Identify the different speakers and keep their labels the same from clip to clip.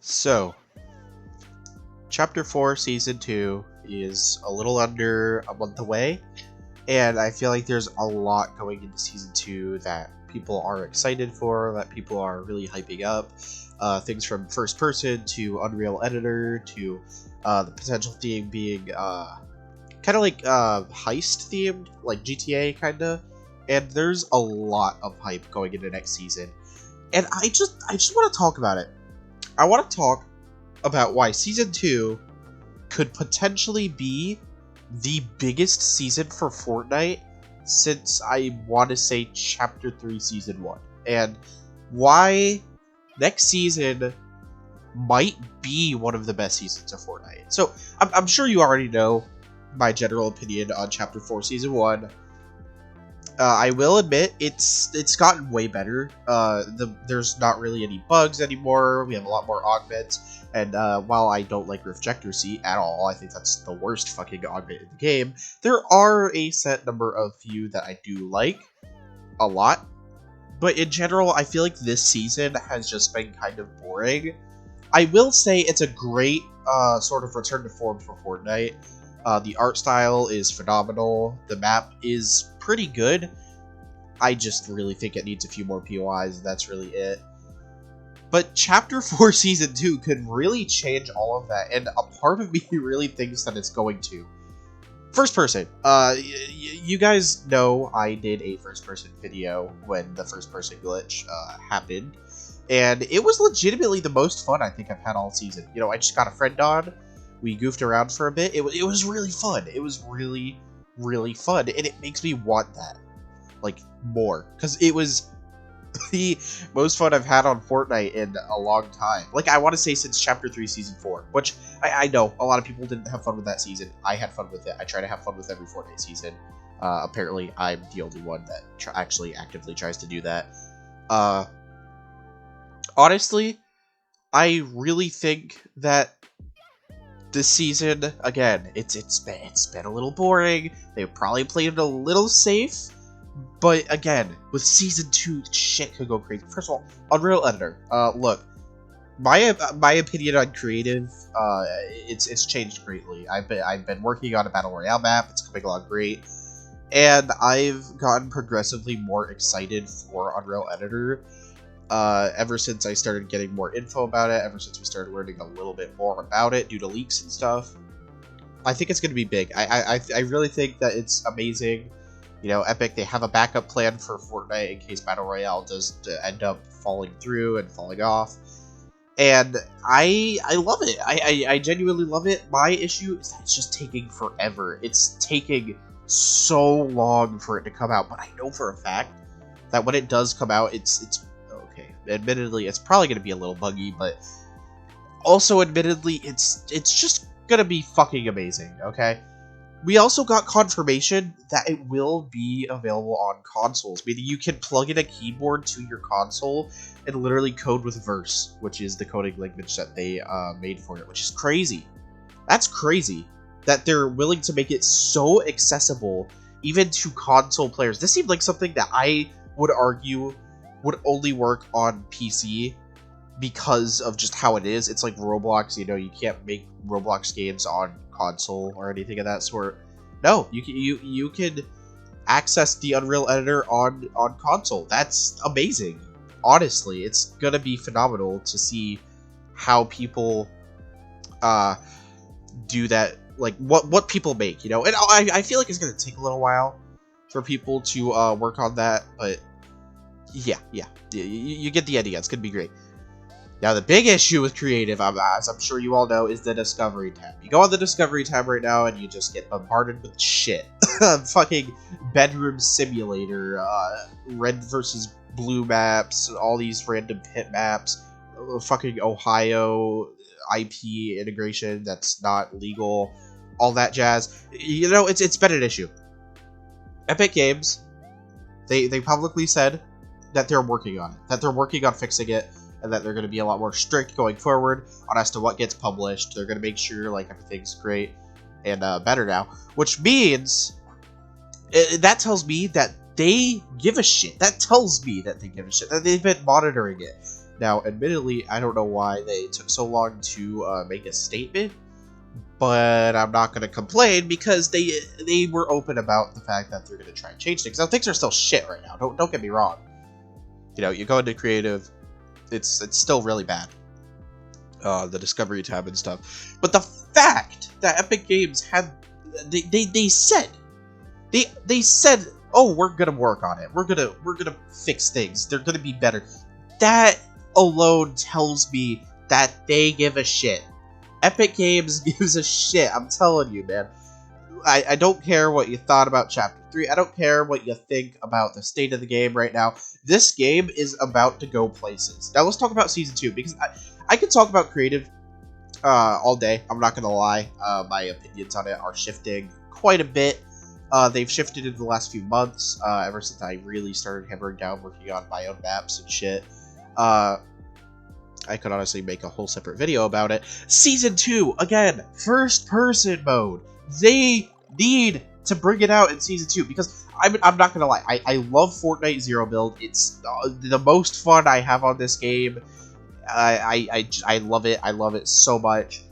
Speaker 1: So, Chapter 4, Season 2 is a little under a month away, and I feel like there's a lot going into Season 2 that people are excited for, that people are really hyping up. Things from first person to Unreal Editor to the potential theme being kind of like heist themed, like GTA kind of. And there's a lot of hype going into next season, and I just want to talk about it. I want to talk about why Season 2 could potentially be the biggest season for Fortnite since I want to say Chapter 3 Season 1. And why next season might be one of the best seasons of Fortnite. So, I'm sure you already know my general opinion on Chapter 4 Season 1. I will admit it's gotten way better. There's not really any bugs anymore. We have a lot more augments, and while I don't like Refjector Seat at all, I think that's the worst fucking augment in the game. There are a set number of few that I do like a lot, but in general, I feel like this season has just been kind of boring. I will say it's a great sort of return to form for Fortnite. The art style is phenomenal. The map is pretty good. I just really think it needs a few more POIs. That's really it. But Chapter 4 Season 2 could really change all of that, and a part of me really thinks that it's going to. First person. You guys know I did a first person video when the first person glitch happened, and it was legitimately the most fun I think I've had all season. You know, I just got a friend on. We goofed around for a bit. It was really fun. It was really, really fun. And it makes me want that. Like, more. Because it was the most fun I've had on Fortnite in a long time. Like, I want to say since Chapter 3 Season 4. Which, I know, a lot of people didn't have fun with that season. I had fun with it. I try to have fun with every Fortnite season. Apparently, I'm the only one that actually actively tries to do that. Honestly, I really think that this season, again, it's been a little boring. They probably played it a little safe, but again, with Season 2, shit could go crazy. First of all, Unreal Editor. Look, my opinion on creative, it's changed greatly. I've been working on a Battle Royale map. It's coming along great, and I've gotten progressively more excited for Unreal Editor. Ever since I started getting more info about it, ever since we started learning a little bit more about it due to leaks and stuff, I think it's going to be big. I really think that it's amazing. You know, Epic, they have a backup plan for Fortnite in case Battle Royale does end up falling through and falling off. And I love it. I genuinely love it. My issue is that it's just taking forever. It's taking so long for it to come out, but I know for a fact that when it does come out, it's admittedly, it's probably going to be a little buggy, but also, admittedly, it's just going to be fucking amazing, okay? We also got confirmation that it will be available on consoles, meaning you can plug in a keyboard to your console and literally code with Verse, which is the coding language that they made for it, which is crazy. That's crazy that they're willing to make it so accessible even to console players. This seemed like something that I would argue would only work on PC because of just how it is. It's like Roblox, you know, you can't make Roblox games on console or anything of that sort. No, you can access the Unreal Editor on console. That's amazing. Honestly, it's gonna be phenomenal to see how people do that, like what people make, you know. And I feel like it's gonna take a little while for people to work on that, but yeah, you get the idea. It's gonna be great. Now, the big issue with creative, as I'm sure you all know, is the Discovery tab. You go on the Discovery tab right now, and you just get bombarded with shit. Fucking Bedroom Simulator, red versus blue maps, all these random pit maps, fucking Ohio IP integration that's not legal, all that jazz. You know, it's been an issue. Epic Games, they publicly said that they're working on it, that they're working on fixing it, and that they're going to be a lot more strict going forward on as to what gets published. They're going to make sure like everything's great and better now, which means that tells me that they give a shit. That tells me that they give a shit, that they've been monitoring it. Now, admittedly, I don't know why they took so long to make a statement, but I'm not going to complain because they were open about the fact that they're going to try and change things. Now, things are still shit right now. Don't get me wrong. You know, you go into creative, it's still really bad. The discovery tab and stuff. But the fact that Epic Games had they said oh, we're gonna work on it. We're gonna fix things. They're gonna be better. That alone tells me that they give a shit. Epic Games gives a shit. I'm telling you, man. I don't care what you thought about Chapter 3. I don't care what you think about the state of the game right now. This game is about to go places. Now let's talk about Season 2, because I could talk about creative all day. I'm not gonna lie. My opinions on it are shifting quite a bit. They've shifted in the last few months, ever since I really started hammering down working on my own maps and shit. I could honestly make a whole separate video about it. Season 2, again, first-person mode. They need to bring it out in Season 2, because I'm not gonna lie, I love Fortnite Zero Build. It's the most fun I have on this game. I love it. I love it so much.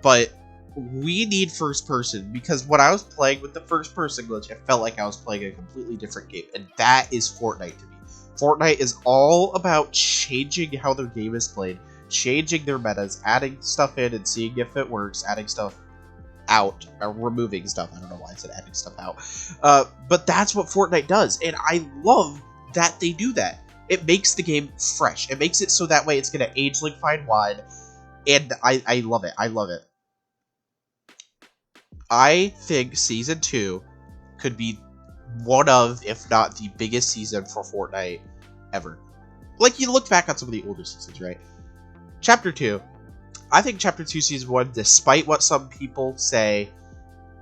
Speaker 1: But we need first person, because when I was playing with the first person glitch, I felt like I was playing a completely different game, and that is Fortnite to me. Fortnite is all about changing how their game is played, changing their metas, adding stuff in and seeing if it works, adding stuff out, or removing stuff. I don't know why I said adding stuff out. But that's what Fortnite does, and I love that they do that. It makes the game fresh. It makes it so that way it's going to age like fine wine, and I love it. I love it. I think Season 2 could be one of, if not the biggest season for Fortnite ever. Like, you look back on some of the older seasons, right? Chapter 2. I think Chapter 2 Season 1, despite what some people say,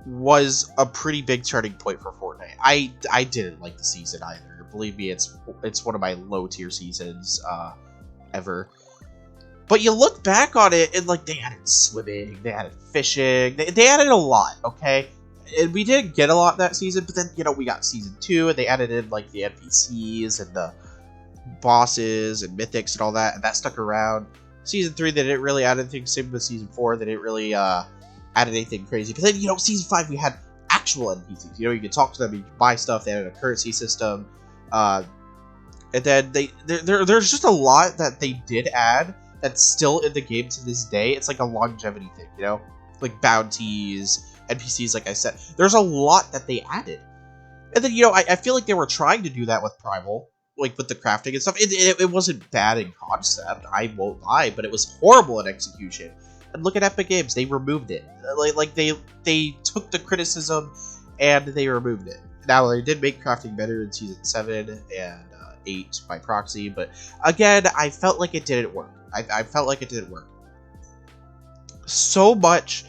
Speaker 1: was a pretty big turning point for Fortnite. I didn't like the season either. Believe me, it's one of my low-tier seasons ever. But you look back on it, and, like, they added swimming, they added fishing, they added a lot, okay? And we didn't get a lot that season, but then, you know, we got Season 2, and they added in, like, the NPCs, and the bosses, and mythics, and all that, and that stuck around. Season 3, they didn't really add anything, same with Season 4, they didn't really, add anything crazy. But then, you know, Season 5, we had actual NPCs, you know, you could talk to them, you could buy stuff, they added a currency system, and then there's just a lot that they did add that's still in the game to this day. It's like a longevity thing, you know? Like bounties, NPCs, like I said. There's a lot that they added. And then, you know, I feel like they were trying to do that with Primal, like with the crafting and stuff. It wasn't bad in concept, I won't lie, but it was horrible in execution. And look at Epic Games, they removed it. Like they took the criticism and they removed it. Now, they did make crafting better in Season 7 and 8 by proxy, but again, I felt like it didn't work. I felt like it didn't work. So much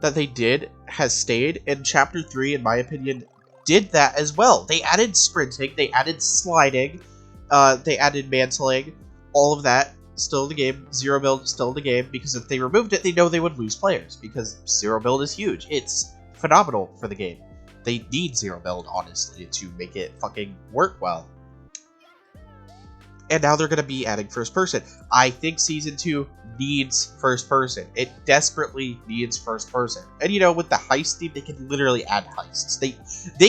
Speaker 1: that they did has stayed, and Chapter 3, in my opinion, did that as well. They added sprinting, they added sliding, they added mantling, all of that still in the game. Zero build still in the game, because if they removed it, they know they would lose players, because zero build is huge. It's phenomenal for the game. They need zero build, honestly, to make it fucking work well. And now they're going to be adding first person. I think Season 2 needs first person. It desperately needs first person. And, you know, with the heist theme, they can literally add heists. They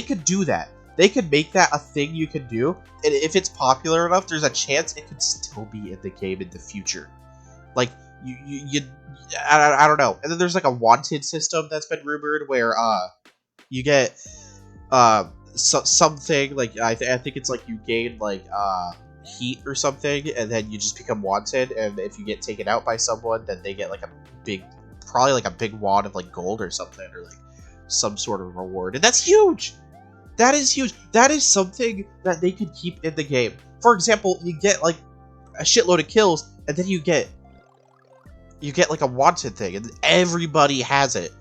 Speaker 1: could do that. They could make that a thing you can do. And if it's popular enough, there's a chance it could still be in the game in the future. Like, I don't know. And then there's like a wanted system that's been rumored where you get something like, I think it's like you gain like heat or something, and then you just become wanted, and if you get taken out by someone, then they get like a big, probably like a big wad of like gold or something, or like some sort of reward. And that's huge. That is huge. That is something that they could keep in the game. For example, you get like a shitload of kills, and then you get like a wanted thing, and everybody has it.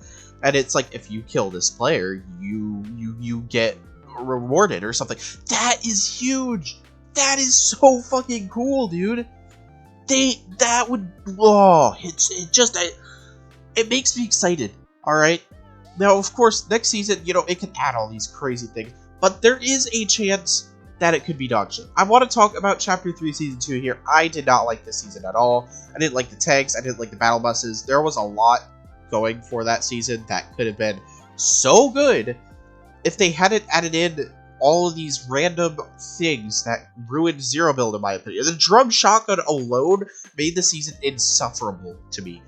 Speaker 1: And it's like, if you kill this player, you get rewarded or something. That is huge. That is so fucking cool, dude. It makes me excited. All right. Now, of course, next season, you know, it can add all these crazy things, but there is a chance that it could be dog shit. I want to talk about Chapter 3 Season 2 here. I did not like this season at all. I didn't like the tanks. I didn't like the battle buses. There was a lot going for that season that could have been so good if they hadn't added in all of these random things that ruined Zero Build, in my opinion. The drum shotgun alone made the season insufferable to me.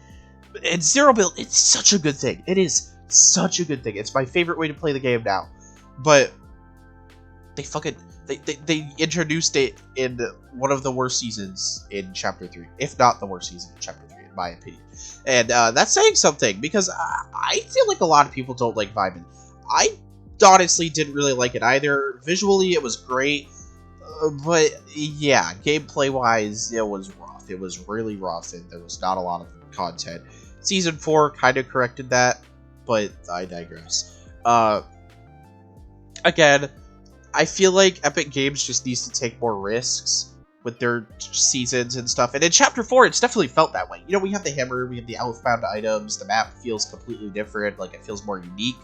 Speaker 1: And Zero Build, it's such a good thing. It is such a good thing. It's my favorite way to play the game now. But they introduced it in one of the worst seasons in Chapter 3. If not the worst season in Chapter 3, in my opinion. And that's saying something, because I feel like a lot of people don't like Vibin. I honestly didn't really like it either. Visually, it was great. But yeah, gameplay-wise, it was rough. It was really rough, and there was not a lot of content. Season 4 kind of corrected that, but I digress. Again, I feel like Epic Games just needs to take more risks with their seasons and stuff. And in Chapter 4, it's definitely felt that way. You know, we have the hammer, we have the outbound items, the map feels completely different, like it feels more unique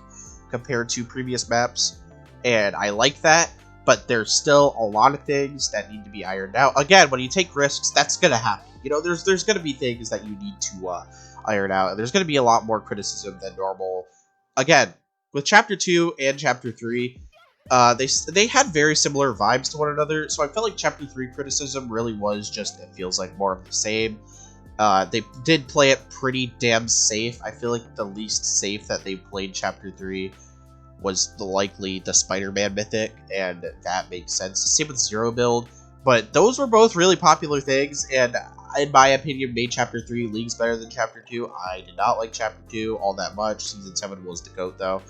Speaker 1: compared to previous maps. And I like that, but there's still a lot of things that need to be ironed out. Again, when you take risks, that's going to happen. You know, there's going to be things that you need to iron out. There's going to be a lot more criticism than normal. Again, with Chapter 2 and Chapter 3, they had very similar vibes to one another, so I felt like Chapter 3 criticism really was just, it feels like more of the same. They did play it pretty damn safe. I feel like the least safe that they played Chapter 3 was likely the Spider-Man Mythic, and that makes sense. Same with Zero Build, but those were both really popular things, and in my opinion, made Chapter 3 leagues better than Chapter 2. I did not like Chapter 2 all that much. Season 7 was the GOAT, though.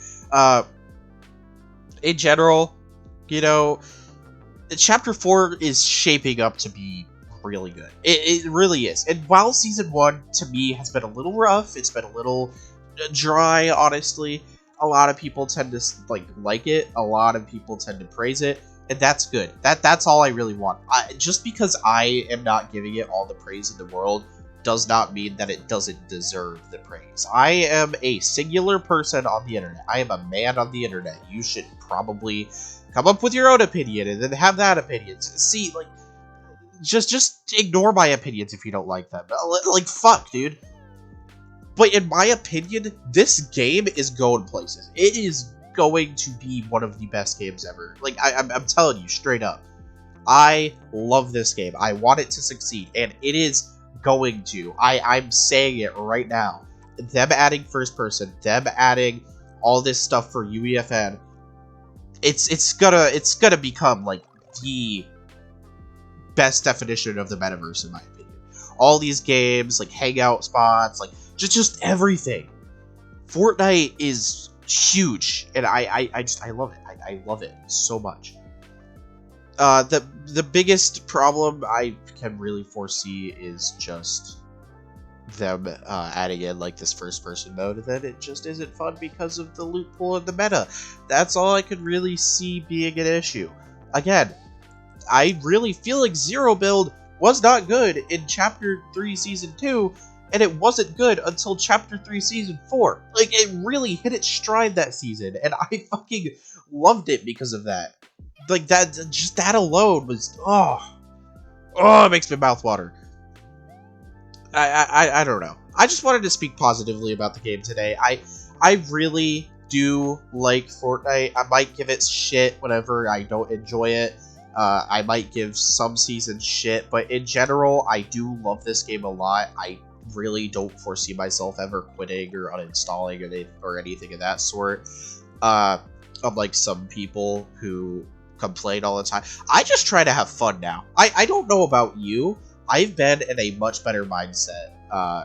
Speaker 1: In general, you know, Chapter 4 is shaping up to be really good. It really is. And while Season 1, to me, has been a little rough, it's been a little dry, honestly, a lot of people tend to like it. A lot of people tend to praise it. And that's good. That's all I really want. Just because I am not giving it all the praise in the world does not mean that it doesn't deserve the praise. I am a singular person on the internet. I am a man on the internet. You should probably come up with your own opinion and then have that opinion. See, like, just ignore my opinions if you don't like them. Like, fuck, dude. But in my opinion, this game is going places. It is going to be one of the best games ever. Like, I'm telling you straight up. I love this game. I want it to succeed, and it is going to. I'm saying it right now. Them adding first person, them adding all this stuff for UEFN, it's gonna become like the best definition of the metaverse, in my opinion. All these games, like hangout spots, like just everything. Fortnite is huge, and I love it. I love it so much. The biggest problem I can really foresee is just them adding in like this first person mode, and then it just isn't fun because of the loot pool and the meta. That's all I could really see being an issue. Again, I really feel like Zero Build was not good in Chapter 3 Season 2, and it wasn't good until Chapter 3 Season 4. Like, it really hit its stride that season, and I fucking loved it because of that. Like, just that alone was, it makes my mouth water. I don't know. I just wanted to speak positively about the game today. I really do like Fortnite. I might give it shit whenever I don't enjoy it. I might give some seasons shit, but in general, I do love this game a lot. I really don't foresee myself ever quitting or uninstalling or anything of that sort. Unlike some people who complain all the time. I just try to have fun now. I don't know about you. I've been in a much better mindset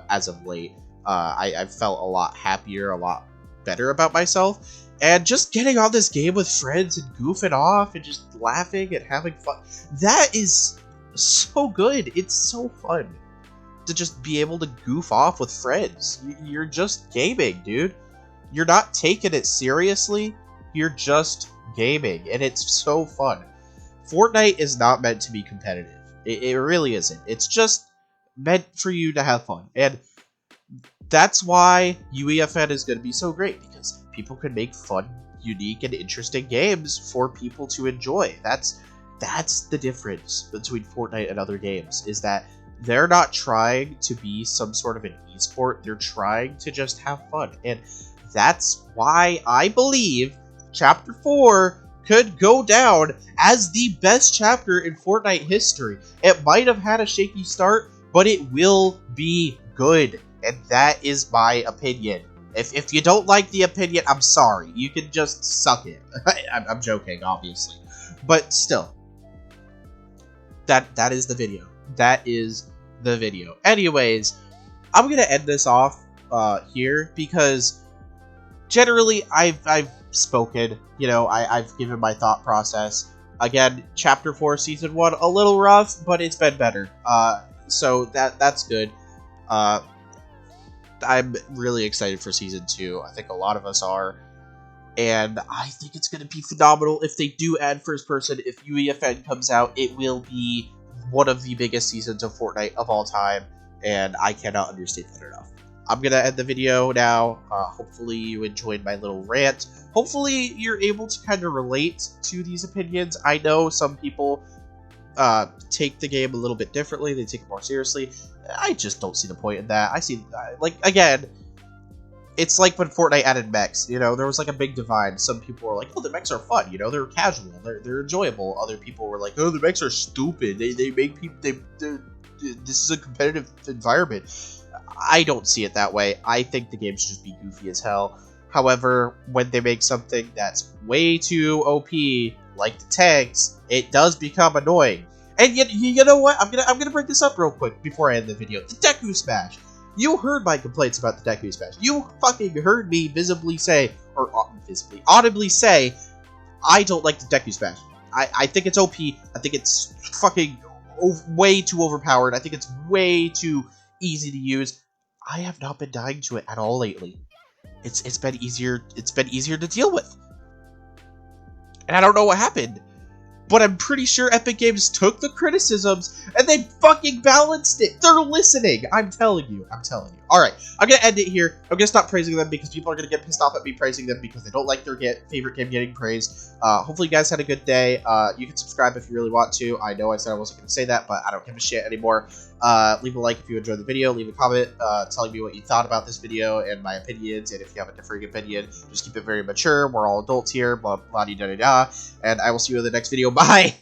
Speaker 1: as of late. I've felt a lot happier, a lot better about myself. And just getting on this game with friends and goofing off and just laughing and having fun. That is so good. It's so fun to just be able to goof off with friends. You're just gaming, dude. You're not taking it seriously. You're just gaming, and it's so fun. Fortnite is not meant to be competitive. It really isn't. It's just meant for you to have fun. And that's why UEFN is going to be so great, because people can make fun, unique, and interesting games for people to enjoy. That's That's the difference between Fortnite and other games, is that they're not trying to be some sort of an esport. They're trying to just have fun. And that's why I believe Chapter 4 could go down as the best chapter in Fortnite history. It might have had a shaky start, but it will be good. And that is my opinion. If you don't like the opinion, I'm sorry. You can just suck it. I'm joking, obviously. But still, that is the video. That is the video. Anyways, I'm going to end this off here because generally I've spoken. You know, I've given my thought process. Again, Chapter 4, Season 1, a little rough, but it's been better. So that's good. I'm really excited for Season 2. I think a lot of us are. And I think it's going to be phenomenal. If they do add first person, if UEFN comes out, it will be one of the biggest seasons of Fortnite of all time. And I cannot understate that enough. I'm going to end the video now. Hopefully you enjoyed my little rant. Hopefully you're able to kind of relate to these opinions. I know some people take the game a little bit differently. They take it more seriously. I just don't see the point in that. I see, like, again, it's like when Fortnite added mechs. You know, there was like a big divide. Some people were like, "Oh, the mechs are fun. You know, they're casual. They're enjoyable." Other people were like, "Oh, the mechs are stupid. They make people. This is a competitive environment." I don't see it that way. I think the game should just be goofy as hell. However, when they make something that's way too OP, like the tanks, it does become annoying. And yet, you know what? I'm gonna bring this up real quick before I end the video. The Deku Smash. You heard my complaints about the Deku Smash. You fucking heard me visibly say, or audibly say, I don't like the Deku Smash. I think it's OP. I think it's fucking way too overpowered. I think it's way too easy to use. I have not been dying to it at all lately. It's been easier. It's been easier to deal with. And I don't know what happened. But I'm pretty sure Epic Games took the criticisms and they fucking balanced it. They're listening. I'm telling you. Alright, I'm going to end it here. I'm going to stop praising them because people are going to get pissed off at me praising them because they don't like their favorite game getting praised. Hopefully you guys had a good day. You can subscribe if you really want to. I know I said I wasn't going to say that, but I don't give a shit anymore. Leave a like if you enjoyed the video. Leave a comment telling me what you thought about this video and my opinions. And if you have a differing opinion, just keep it very mature. We're all adults here. Blah, blah, blah, da, da, da. And I will see you in the next video. Bye!